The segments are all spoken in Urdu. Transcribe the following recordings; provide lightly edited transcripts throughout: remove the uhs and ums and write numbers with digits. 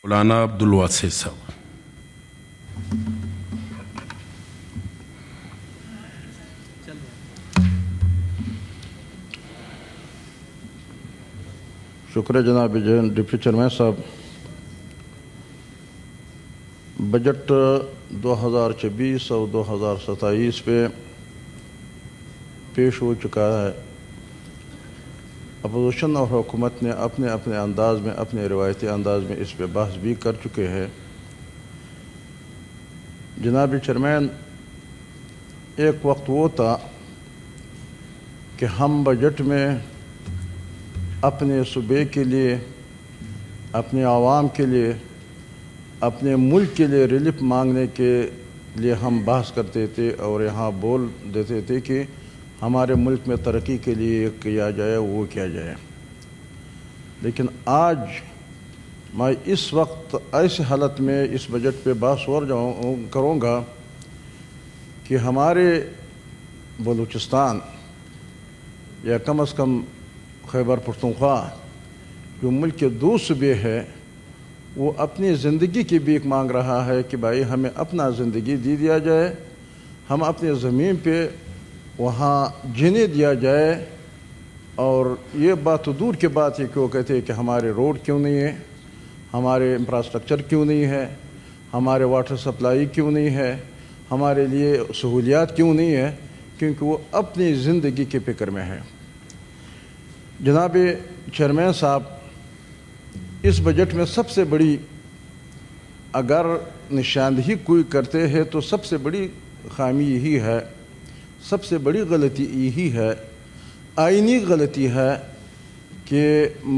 مولانا عبدالواسع صاحب. شکریہ جناب ڈپٹی چیئرمین صاحب. بجٹ 2024 اور 2027 پہ پیش ہو چکا ہے. اپوزیشن اور حکومت نے اپنے اپنے انداز میں اپنے روایتی انداز میں اس پہ بحث بھی کر چکے ہیں. جناب چیئرمین، ایک وقت وہ تھا کہ ہم بجٹ میں اپنے صوبے کے لیے، اپنے عوام کے لیے، اپنے ملک کے لیے ریلیف مانگنے کے لیے ہم بحث کرتے تھے اور یہاں بول دیتے تھے کہ ہمارے ملک میں ترقی کے لیے کیا جائے، وہ کیا جائے. لیکن آج میں اس وقت ایسی حالت میں اس بجٹ پہ بحث اور کروں گا کہ ہمارے بلوچستان یا کم از کم خیبر پختونخوا جو ملک کے دو صوبے ہے، وہ اپنی زندگی کی بھیک مانگ رہا ہے کہ بھائی ہمیں اپنا زندگی دیا جائے، ہم اپنے زمین پہ وہاں جینے دیا جائے. اور یہ بات تو دور کی بات ہے کہ وہ کہتے ہیں کہ ہمارے روڈ کیوں نہیں ہے، ہمارے انفراسٹرکچر کیوں نہیں ہے، ہمارے واٹر سپلائی کیوں نہیں ہے، ہمارے لیے سہولیات کیوں نہیں ہے، کیونکہ وہ اپنی زندگی کے فکر میں ہے. جناب چیئرمین صاحب، اس بجٹ میں سب سے بڑی اگر نشاندہی کوئی کرتے ہیں تو سب سے بڑی خامی یہی ہے، سب سے بڑی غلطی یہی ہے، آئینی غلطی ہے کہ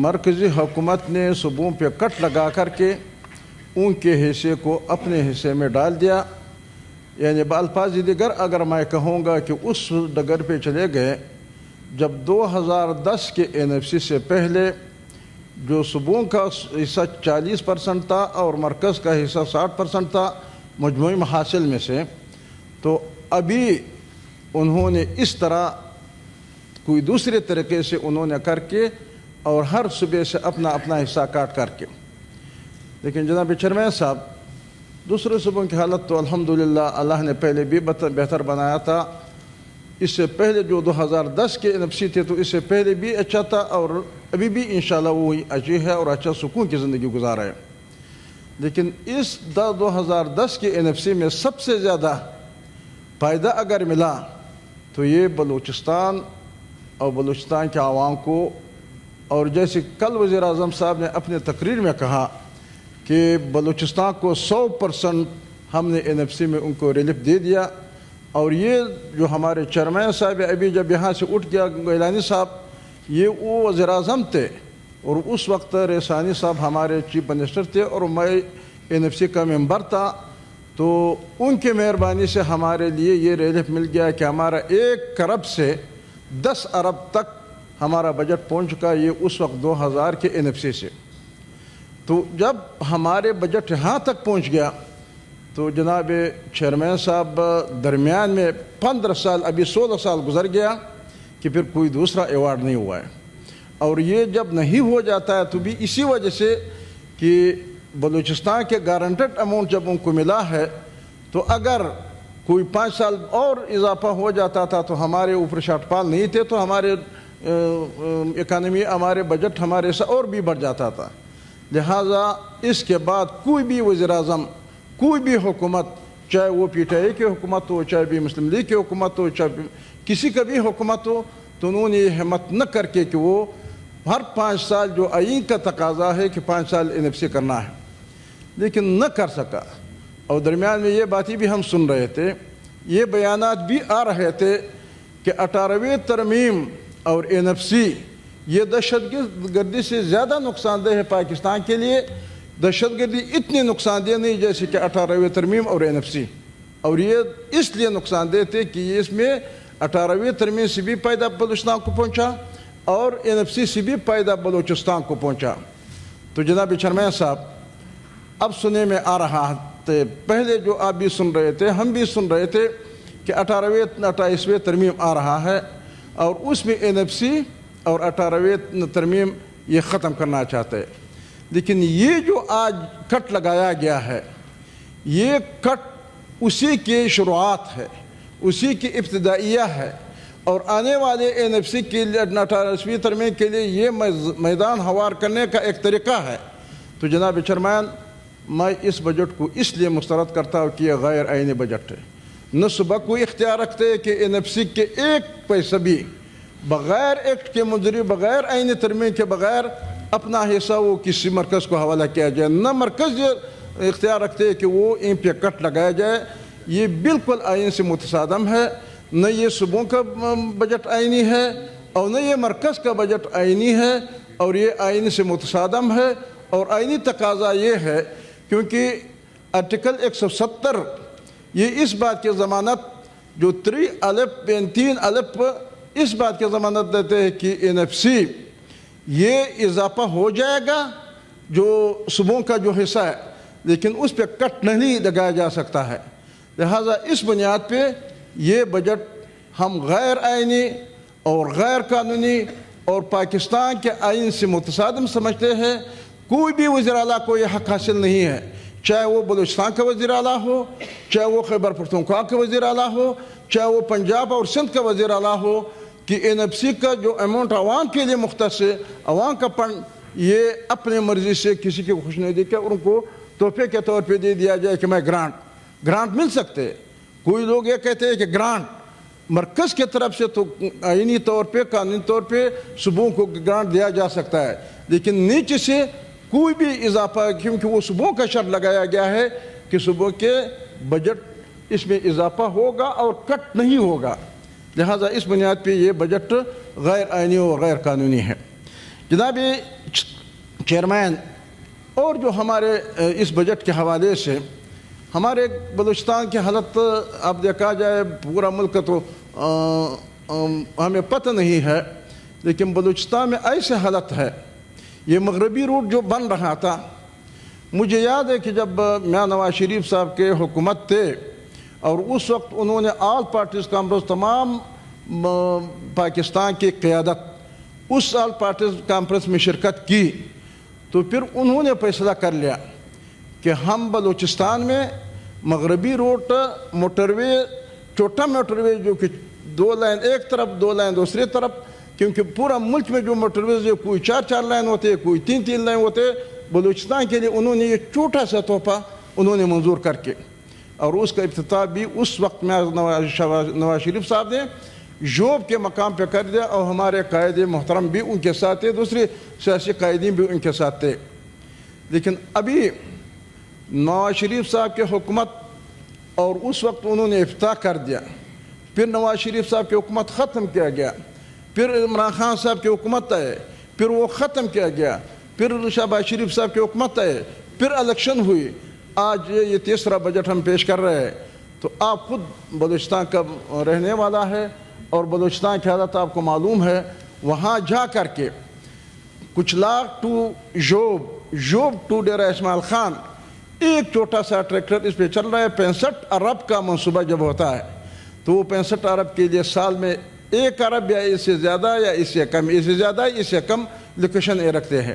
مرکزی حکومت نے صوبوں پہ کٹ لگا کر کے ان کے حصے کو اپنے حصے میں ڈال دیا. یعنی بالفاظ دیگر اگر میں کہوں گا کہ اس ڈگر پہ چلے گئے جب 2010 کے NFC سے پہلے جو صوبوں کا حصہ 40% تھا اور مرکز کا حصہ 60% تھا مجموعی محاصل میں سے، تو ابھی انہوں نے اس طرح کوئی دوسرے طریقے سے انہوں نے کر کے اور ہر صوبے سے اپنا اپنا حصہ کاٹ کر کے. لیکن جناب چیئرمین صاحب، دوسرے صوبوں کی حالت تو الحمدللہ اللہ نے پہلے بھی بہتر بنایا تھا. اس سے پہلے جو 2010 کے NFC تھے تو اس سے پہلے بھی اچھا تھا اور ابھی بھی انشاءاللہ وہی اچھی ہے اور اچھا سکون کی زندگی گزارا ہے. لیکن اس 2010 کے NFC میں سب سے زیادہ فائدہ اگر ملا تو یہ بلوچستان اور بلوچستان کے عوام کو، اور جیسے کل وزیر اعظم صاحب نے اپنے تقریر میں کہا کہ بلوچستان کو 100% ہم نے NFC میں ان کو ریلیف دے دیا. اور یہ جو ہمارے چیئرمین صاحب ابھی جب یہاں سے اٹھ گیا گیلانی صاحب، یہ وہ وزیر اعظم تھے اور اس وقت ریسانی صاحب ہمارے چیف منسٹر تھے اور میں NFC کا ممبر تھا. تو ان کی مہربانی سے ہمارے لیے یہ ریلیف مل گیا کہ ہمارا 1 ارب سے 10 ارب تک ہمارا بجٹ پہنچ چکا، یہ اس وقت 2000 کے NFC سے. تو جب ہمارے بجٹ یہاں تک پہنچ گیا تو جناب چیئرمین صاحب درمیان میں 15 سال، ابھی 16 سال گزر گیا کہ پھر کوئی دوسرا ایوارڈ نہیں ہوا ہے. اور یہ جب نہیں ہو جاتا ہے تو بھی اسی وجہ سے کہ بلوچستان کے گارنٹڈ اماؤنٹ جب ان کو ملا ہے تو اگر کوئی 5 سال اور اضافہ ہو جاتا تھا تو ہمارے اوپر شارٹ فال نہیں تھے تو ہمارے اکانومی، ہمارے بجٹ ہمارے سے اور بھی بڑھ جاتا تھا. لہٰذا اس کے بعد کوئی بھی وزیر اعظم، کوئی بھی حکومت، چاہے وہ PTI کی حکومت ہو، چاہے بھی مسلم لیگ کی حکومت ہو، چاہے کسی کا بھی حکومت ہو، تو انہوں نے یہ ہمت نہ کر کے کہ وہ ہر 5 سال جو آئین کا تقاضا ہے کہ 5 سال NFC کرنا ہے، لیکن نہ کر سکا. اور درمیان میں یہ باتیں بھی ہم سن رہے تھے، یہ بیانات بھی آ رہے تھے کہ 18ویں ترمیم اور NFC یہ دہشت گردی سے زیادہ نقصان دہ ہے پاکستان کے لیے. دہشت گردی اتنی نقصان دہ نہیں جیسے کہ 18ویں ترمیم اور NFC. اور یہ اس لیے نقصان دہ تھے کہ اس میں 18ویں ترمیم سے بھی فائدہ بلوچستان کو پہنچا اور NFC سے بھی فائدہ بلوچستان کو پہنچا. تو جناب چیئرمین صاحب، اب سننے میں آ رہا تھے، پہلے جو آپ بھی سن رہے تھے، ہم بھی سن رہے تھے کہ 28ویں ترمیم آ رہا ہے اور اس میں NFC اور 18ویں ترمیم یہ ختم کرنا چاہتے ہیں. لیکن یہ جو آج کٹ لگایا گیا ہے یہ کٹ اسی کی شروعات ہے، اسی کی ابتدائیہ ہے، اور آنے والے NFC کے لیے 18ویں ترمیم کے لیے یہ میدان ہموار کرنے کا ایک طریقہ ہے۔ تو جناب چیئرمین، میں اس بجٹ کو اس لیے مسترد کرتا ہوں کہ یہ غیر آئینی بجٹ ہے۔ نہ صبح کو اختیار رکھتے کہ NFC کے ایک پیسہ بھی بغیر ایکٹ کے منظوری، بغیر آئینی ترمیم کے بغیر اپنا حصہ وہ کسی مرکز کو حوالہ کیا جائے، نہ مرکز یہ اختیار رکھتے کہ وہ ان پہ کٹ لگایا جائے۔ یہ بالکل آئین سے متصادم ہے، نہ یہ صوبوں کا بجٹ آئینی ہے اور نہ یہ مرکز کا بجٹ آئینی ہے، اور یہ آئین سے متصادم ہے۔ اور آئینی تقاضا یہ ہے کیونکہ آرٹیکل 170 یہ اس بات کی ضمانت جو 3(ا) اس بات کی ضمانت دیتے ہیں کہ NFC یہ اضافہ ہو جائے گا جو صوبوں کا جو حصہ ہے، لیکن اس پہ کٹ نہیں لگایا جا سکتا ہے۔ لہٰذا اس بنیاد پہ یہ بجٹ ہم غیر آئینی اور غیر قانونی اور پاکستان کے آئین سے متصادم سمجھتے ہیں۔ کوئی بھی وزیر اعلیٰ کو یہ حق حاصل نہیں ہے، چاہے وہ بلوچستان کا وزیر اعلیٰ ہو، چاہے وہ خیبر پختونخوا کا وزیر اعلیٰ ہو، چاہے وہ پنجاب اور سندھ کا وزیر اعلیٰ ہو، کہ NFC کا جو اماؤنٹ عوام کے لیے مختص ہے، عوام کا فنڈ یہ اپنے مرضی سے کسی کی خوش نہیں دے کے اور ان کو تحفے کے طور پہ دے دیا جائے کہ میں گرانٹ مل سکتے۔ کوئی لوگ یہ کہتے ہیں کہ گرانٹ مرکز کے طرف سے تو آئینی طور پہ قانونی طور پہ صوبوں کو گرانٹ دیا جا سکتا ہے، لیکن نیچے سے کوئی بھی اضافہ، کیونکہ وہ صوبوں کا شرط لگایا گیا ہے کہ صوبوں کے بجٹ اس میں اضافہ ہوگا اور کٹ نہیں ہوگا۔ لہٰذا اس بنیاد پہ یہ بجٹ غیر آئینی اور غیر قانونی ہے۔ جناب چیئرمین، اور جو ہمارے اس بجٹ کے حوالے سے ہمارے بلوچستان کی حالت اب دیکھا جائے، پورا ملک تو ہمیں پتہ نہیں ہے، لیکن بلوچستان میں ایسے حالت ہے، یہ مغربی روٹ جو بن رہا تھا، مجھے یاد ہے کہ جب میاں نواز شریف صاحب کے حکومت تھے اور اس وقت انہوں نے آل پارٹیز کانفرنس، تمام پاکستان کی قیادت اس آل پارٹیز کانفرنس میں شرکت کی، تو پھر انہوں نے فیصلہ کر لیا کہ ہم بلوچستان میں مغربی روٹ موٹر وے، چھوٹا موٹر وے جو کہ 2 لائن ایک طرف 2 لائن دوسری طرف، کیونکہ پورا ملک میں جو موٹر ویز ہے کوئی 4 لائن ہوتے، کوئی 3 لائن ہوتے، بلوچستان کے لیے انہوں نے یہ چھوٹا سا تحفہ انہوں نے منظور کر کے، اور اس کا افتتاح بھی اس وقت میں نواز شریف صاحب نے جوب کے مقام پہ کر دیا، اور ہمارے قائد محترم بھی ان کے ساتھ تھے، دوسرے سیاسی قائدین بھی ان کے ساتھ تھے۔ لیکن ابھی نواز شریف صاحب کے حکومت اور اس وقت انہوں نے افتتاح کر دیا، پھر نواز شریف صاحب کی حکومت ختم کیا گیا، پھر عمران خان صاحب کی حکومت آئے، پھر وہ ختم کیا گیا، پھر شہباز شریف صاحب کی حکومت آئے، پھر الیکشن ہوئی، آج یہ تیسرا بجٹ ہم پیش کر رہے ہیں۔ تو آپ خود بلوچستان کا رہنے والا ہے اور بلوچستان کی حالت آپ کو معلوم ہے، وہاں جا کر کے کچھ lakh to job to Dera Ismail Khan, ایک چھوٹا سا ٹریکٹر اس پہ چل رہا ہے۔ 65 ارب کا منصوبہ جب ہوتا ہے تو وہ 65 ارب کے لیے سال میں 1 ارب یا اس سے زیادہ یا اس سے کم، اس سے زیادہ اس سے کم لوکیشن رکھتے ہیں۔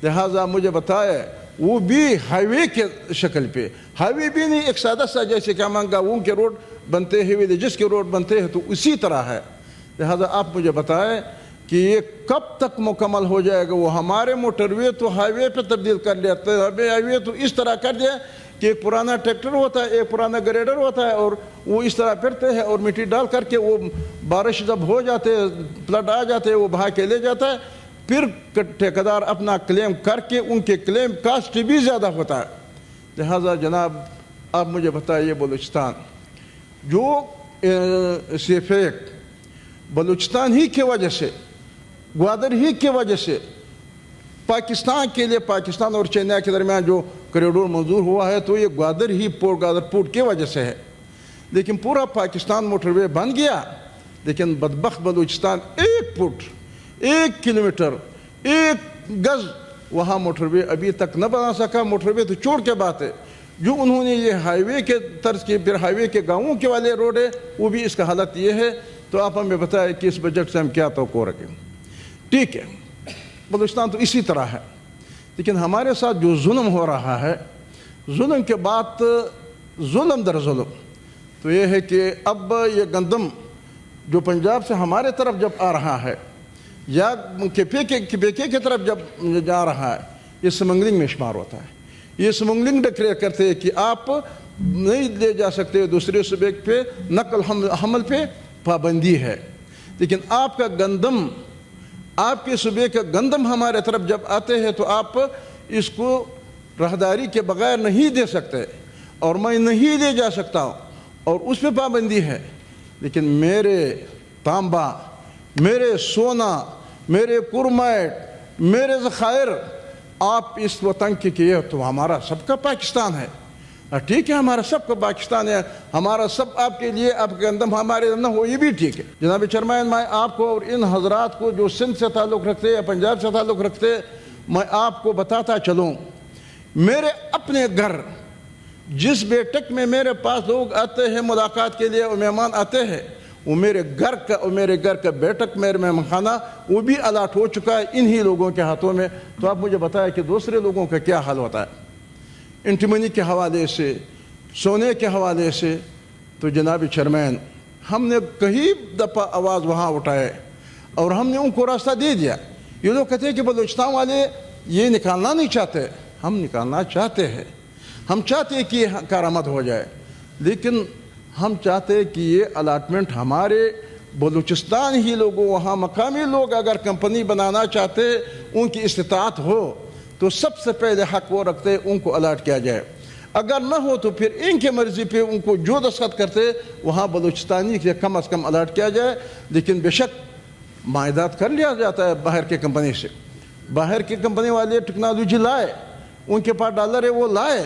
لہٰذا مجھے بتایا وہ بھی ہائی وے کے شکل پہ، ہائی وے بھی نہیں ایک سادہ سا جیسے کہ ہم گاؤں کے روڈ بنتے ہیں، جس کے روڈ بنتے ہیں تو اسی طرح ہے۔ لہٰذا آپ مجھے بتائیں کہ یہ کب تک مکمل ہو جائے گا؟ وہ ہمارے موٹر وے تو ہائی وے پہ تبدیل کر لیا، ہائی وے تو اس طرح کر دیا کہ ایک پرانا ٹریکٹر ہوتا ہے، ایک پرانا گریڈر ہوتا ہے، اور وہ اس طرح پھرتے ہیں اور مٹی ڈال کر کے وہ بارش جب ہو جاتے فلڈ آ جاتے وہ بہا کے لے جاتا ہے، پھر ٹھیکیدار اپنا کلیم کر کے ان کے کلیم کاسٹ بھی زیادہ ہوتا ہے۔ لہٰذا جناب آپ مجھے بتائیے، بلوچستان جو سیفیک بلوچستان ہی کی وجہ سے، گوادر ہی کی وجہ سے پاکستان کے لیے، پاکستان اور چینی کے درمیان جو کریڈور منظور ہوا ہے تو یہ گوادر پورٹ کی وجہ سے ہے، لیکن پورا پاکستان موٹر وے بن گیا، لیکن بدبخت بلوچستان 1 فٹ 1 کلومیٹر 1 گز وہاں موٹر وے ابھی تک نہ بنا سکا۔ موٹر وے تو چھوڑ کے بات ہے، جو انہوں نے یہ ہائی وے کے طرز کی، پھر ہائی وے کے گاؤں کے والے روڈ ہے، وہ بھی اس کا حالت یہ ہے۔ تو آپ ہمیں بتائیں کہ اس بجٹ سے ہم کیا توقع رکھیں؟ ٹھیک ہے، بلوچستان تو اسی طرح ہے، لیکن ہمارے ساتھ جو ظلم ہو رہا ہے، ظلم کے بعد ظلم در ظلم، تو یہ ہے کہ اب یہ گندم جو پنجاب سے ہمارے طرف جب آ رہا ہے یا کے پی کے کی طرف جب جا رہا ہے، یہ سمگلنگ میں شمار ہوتا ہے۔ یہ سمگلنگ ڈکلیئر کرتے ہیں کہ آپ نہیں لے جا سکتے، دوسرے صوبے پہ نقل حمل پہ پابندی ہے، لیکن آپ کا گندم، آپ کے صوبے کا گندم ہمارے طرف جب آتے ہیں تو آپ اس کو راہداری کے بغیر نہیں دے سکتے، اور میں نہیں لے جا سکتا ہوں، اور اس پہ پابندی ہے۔ لیکن میرے تانبا، میرے سونا، میرے کرمائٹ، میرے ذخائر آپ اس وطن کے کیے تو ہمارا سب کا پاکستان ہے۔ ٹھیک ہے، ہمارا سب کا پاکستان ہے، ہمارا سب آپ کے لیے، آپ کے گندم ہمارے نہ ہو، یہ بھی ٹھیک ہے۔ جناب چیئرمین، میں آپ کو اور ان حضرات کو جو سندھ سے تعلق رکھتے یا پنجاب سے تعلق رکھتے، میں آپ کو بتاتا چلوں، میرے اپنے گھر جس بیٹک میں میرے پاس لوگ آتے ہیں ملاقات کے لیے اور مہمان آتے ہیں، وہ میرے گھر کا بیٹک، میرے مہمان خانہ، وہ بھی الاٹ ہو چکا ہے انہی لوگوں کے ہاتھوں میں۔ تو آپ مجھے بتائیں کہ دوسرے لوگوں کا کیا حال ہوتا ہے انٹیمنی کے حوالے سے، سونے کے حوالے سے۔ تو جناب چیئرمین، ہم نے کئی دفعہ آواز وہاں اٹھائے اور ہم نے ان کو راستہ دے دیا۔ یہ لوگ کہتے ہیں کہ بلوچستان والے یہ نکالنا نہیں چاہتے، ہم نکالنا چاہتے ہیں، ہم چاہتے ہیں کہ یہ کارآمد ہو جائے، لیکن ہم چاہتے ہیں کہ یہ الاٹمنٹ ہمارے بلوچستان ہی لوگوں، وہاں مقامی لوگ اگر کمپنی بنانا چاہتے، ان کی استطاعت ہو تو سب سے پہلے حق وہ رکھتے ان کو الاٹ کیا جائے، اگر نہ ہو تو پھر ان کے مرضی پہ ان کو جو دستخط کرتے وہاں بلوچستانی سے کم از کم الاٹ کیا جائے۔ لیکن بے شک معاہدات کر لیا جاتا ہے باہر کے کمپنی سے، باہر کی کمپنی والے ٹیکنالوجی لائے، ان کے پاس ڈالر ہے وہ لائے،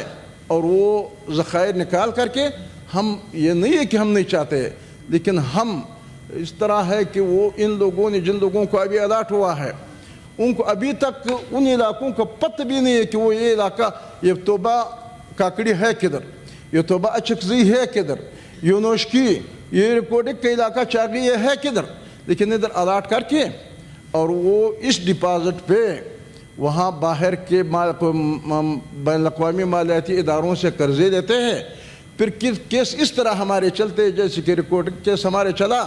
اور وہ ذخائر نکال کر کے، ہم یہ نہیں ہے کہ ہم نہیں چاہتے، لیکن ہم اس طرح ہے کہ وہ ان لوگوں نے، جن لوگوں کو ابھی الاٹ ہوا ہے، ان کو ابھی تک ان علاقوں کا پتہ بھی نہیں ہے کہ وہ یہ علاقہ، یہ توبہ کاکڑی ہے کدھر، یہ توبہ اچکزی ہے کدھر، یہ نوشکی، یہ ریکارڈنگ کا علاقہ چاگی یہ ہے کدھر، لیکن ادھر الاٹ کر کے، اور وہ اس ڈپازٹ پہ وہاں باہر کے بین الاقوامی مالیاتی اداروں سے قرضے لیتے ہیں۔ پھر کیس اس طرح ہمارے چلتے، جیسے کہ ریکارڈنگ کیس ہمارے چلا،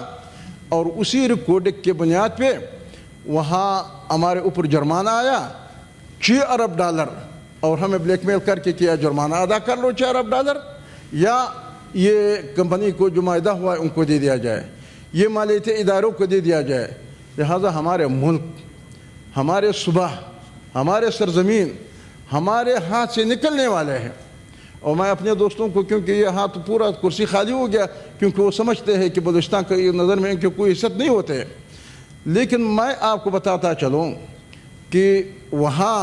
اور اسی ریکارڈنگ کے بنیاد پہ وہاں ہمارے اوپر جرمانہ آیا 6 ارب ڈالر، اور ہمیں بلیک میل کر کے کیا جرمانہ ادا کر لو 6 ارب ڈالر، یا یہ کمپنی کو جو معاہدہ ہوا ہے ان کو دے دیا جائے، یہ مالیاتی اداروں کو دے دیا جائے۔ لہٰذا ہمارے ملک، ہمارے صوبہ، ہمارے سرزمین ہمارے ہاتھ سے نکلنے والے ہیں۔ اور میں اپنے دوستوں کو، کیونکہ یہ ہاتھ پورا کرسی خالی ہو گیا، کیونکہ وہ سمجھتے ہیں کہ بلوچستان کا نظر میں ان کی کوئی عزت نہیں ہوتے، لیکن میں آپ کو بتاتا چلوں کہ وہاں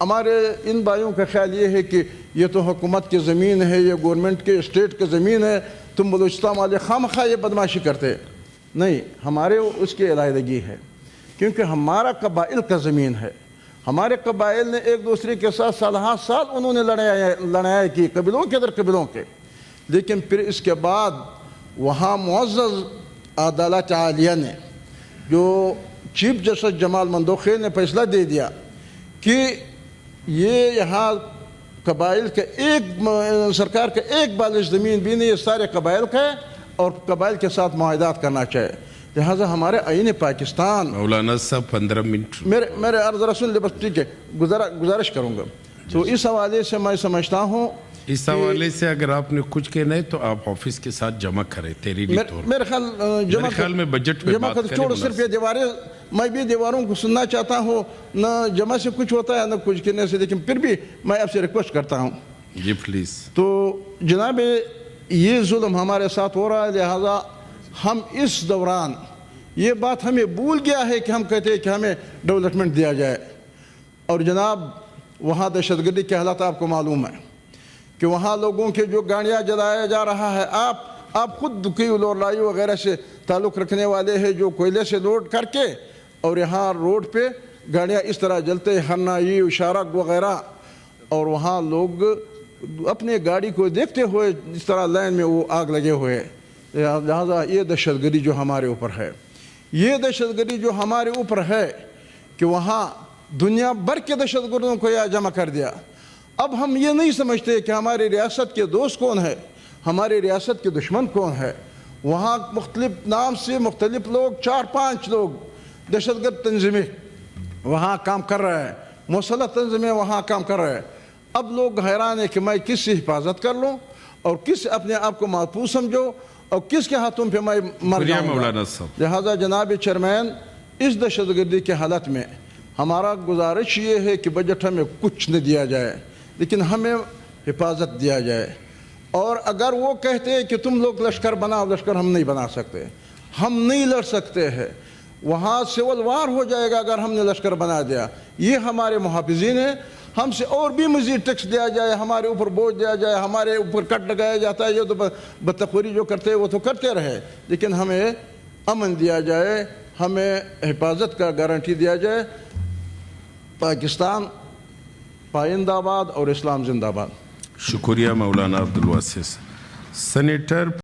ہمارے ان بھائیوں کا خیال یہ ہے کہ یہ تو حکومت کی زمین ہے، یہ گورنمنٹ کے اسٹیٹ کی زمین ہے، تم بلوچستان والے خواہ یہ بدماشی کرتے۔ نہیں، ہمارے اس کی علیحدگی ہے، کیونکہ ہمارا قبائل کا زمین ہے۔ ہمارے قبائل نے ایک دوسرے کے ساتھ سالہ سال انہوں نے لڑائی کی، قبیلوں کے در قبیلوں کے، لیکن پھر اس کے بعد وہاں معزز عدالت عالیہ نے، جو چیف جسٹس جمال مندوخیل نے فیصلہ دے دیا کہ یہ یہاں قبائل کا سرکار کا ایک بالش زمین بھی نہیں، یہ سارے قبائل کا ہے، اور قبائل کے ساتھ معاہدات کرنا چاہے۔ لہٰذا ہمارے آئین پاکستان، مولانا صاحب 15 منٹ میرے عرض رسول بس ٹھیک ہے، گزارش کروں گا۔ تو اس حوالے سے میں سمجھتا ہوں، اس حوالے سے اگر آپ نے کچھ کہنا ہے تو آپ آفس کے ساتھ جمع کریں، تحریری طور میرے خیال میں بجٹ پہ بات کریں۔ چھوڑو، صرف یہ دیواریں، میں بھی دیواروں کو سننا چاہتا ہوں، نہ جمع سے کچھ ہوتا ہے نہ کچھ کہنے سے، لیکن پھر بھی میں آپ سے ریکویسٹ کرتا ہوں جی پلیز۔ تو جناب، یہ ظلم ہمارے ساتھ ہو رہا ہے، لہٰذا ہم اس دوران یہ بات ہمیں بھول گیا ہے کہ ہم کہتے ہیں کہ ہمیں ڈیولپمنٹ دیا جائے، اور جناب وہاں دہشت گردی کے حالات آپ کو معلوم ہے کہ وہاں لوگوں کے جو گاڑیاں جلایا جا رہا ہے، آپ خود دکھی لولائی وغیرہ سے تعلق رکھنے والے ہیں، جو کوئلے سے لوڈ کر کے، اور یہاں روڈ پہ گاڑیاں اس طرح جلتے، ہرنائی، اشارک وغیرہ، اور وہاں لوگ اپنے گاڑی کو دیکھتے ہوئے اس طرح لائن میں وہ آگ لگے ہوئے۔ لہٰذا یہ دہشت گردی جو ہمارے اوپر ہے، یہ دہشت گردی جو ہمارے اوپر ہے کہ وہاں دنیا بھر کے دہشت گردوں کو یہاں جمع کر دیا. اب ہم یہ نہیں سمجھتے کہ ہماری ریاست کے دوست کون ہے, ہماری ریاست کے دشمن کون ہے. وہاں مختلف نام سے مختلف لوگ, 4-5 لوگ دہشت گرد تنظیمیں وہاں کام کر رہے ہیں, مسلح تنظیمیں وہاں کام کر رہے ہیں. اب لوگ حیران ہیں کہ میں کس سے حفاظت کر لوں اور کس اپنے آپ کو محفوظ سمجھو اور کس کے ہاتھوں پہ میں مر جاؤں گا. مولانا صاحب, لہذا جناب چیئرمین, اس دہشت گردی کے حالت میں ہمارا گزارش یہ ہے کہ بجٹ ہمیں کچھ نہ دیا جائے لیکن ہمیں حفاظت دیا جائے. اور اگر وہ کہتے ہیں کہ تم لوگ لشکر بناؤ, لشکر ہم نہیں بنا سکتے, ہم نہیں لڑ سکتے ہیں, وہاں سول وار ہو جائے گا اگر ہم نے لشکر بنا دیا. یہ ہمارے محافظین ہیں, ہم سے اور بھی مزید ٹیکس دیا جائے, ہمارے اوپر بوجھ دیا جائے, ہمارے اوپر کٹ لگایا جاتا ہے, یہ تو بدتخوری جو کرتے ہیں وہ تو کرتے رہے, لیکن ہمیں امن دیا جائے, ہمیں حفاظت کا گارنٹی دیا جائے. پاکستان پائندہ آباد اور اسلام زندہ باد. شکریہ مولانا عبدالواسع. سینیٹر